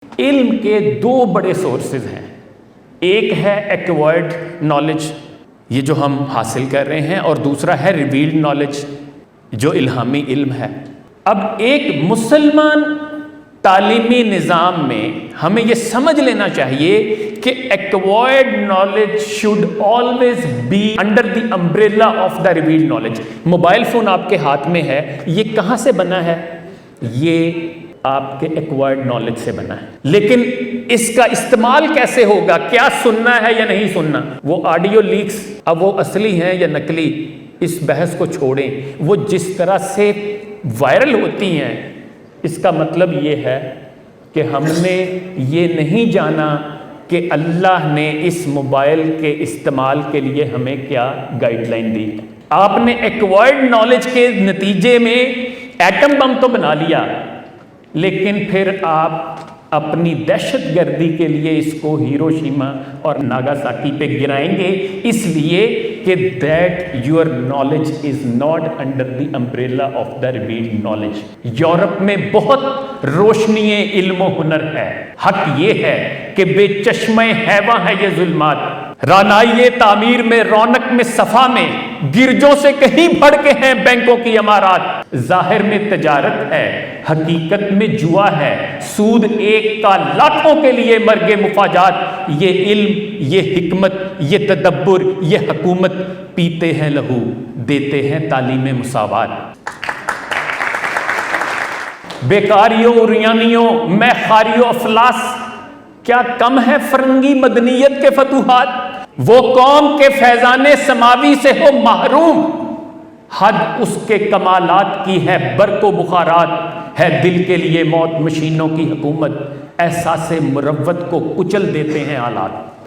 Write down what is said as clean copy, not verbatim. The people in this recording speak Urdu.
علم کے دو بڑے سورسز ہیں، ایک ہے ایکوائرڈ نالج، یہ جو ہم حاصل کر رہے ہیں، اور دوسرا ہے ریویلڈ نالج جو الہامی علم ہے۔ اب ایک مسلمان تعلیمی نظام میں ہمیں یہ سمجھ لینا چاہیے کہ acquired knowledge should always be under the umbrella of the revealed knowledge. Mobile phone آپ کے ہاتھ میں ہے، یہ کہاں سے بنا ہے؟ یہ آپ کے ایکوائرڈ نالج سے بنا ہے، لیکن اس کا استعمال کیسے ہوگا، کیا سننا ہے یا نہیں سننا، وہ آڈیو لیکس اب وہ اصلی ہیں یا نقلی، اس بحث کو چھوڑیں، وہ جس طرح سے وائرل ہوتی ہیں، اس کا مطلب یہ ہے کہ ہم نے یہ نہیں جانا کہ اللہ نے اس موبائل کے استعمال کے لیے ہمیں کیا گائیڈ لائن دی۔ آپ نے ایکوائرڈ نالج کے نتیجے میں ایٹم بم تو بنا لیا، لیکن پھر آپ اپنی دہشت گردی کے لیے اس کو ہیروشیما اور ناگاساکی پہ گرائیں گے، اس لیے کہ that your knowledge is not under the umbrella of the revealed knowledge. Europe میں بہت روشنی علم و ہنر ہے، حق یہ ہے کہ بے چشمہ ہیواں ہے یہ ظلمات، رانائی تعمیر میں، رونق میں، صفا میں، گرجوں سے کہیں بڑھ کے ہیں بینکوں کی عمارات۔ ظاہر میں تجارت ہے، حقیقت میں جوا ہے، سود ایک کا لاکھوں کے لیے مرگ مفاجات۔ یہ علم، یہ حکمت، یہ تدبر، یہ حکومت، پیتے ہیں لہو، دیتے ہیں تعلیم مساوات۔ بیکاریوں، ریانیوں، میخاریوں، افلاس کیا کم ہے فرنگی مدنیت کے فتوحات؟ وہ قوم کے فیضان سماوی سے ہو محروم، حد اس کے کمالات کی ہے برق و بخارات، ہے دل کے لیے موت مشینوں کی حکومت، احساس مروت کو کچل دیتے ہیں آلات۔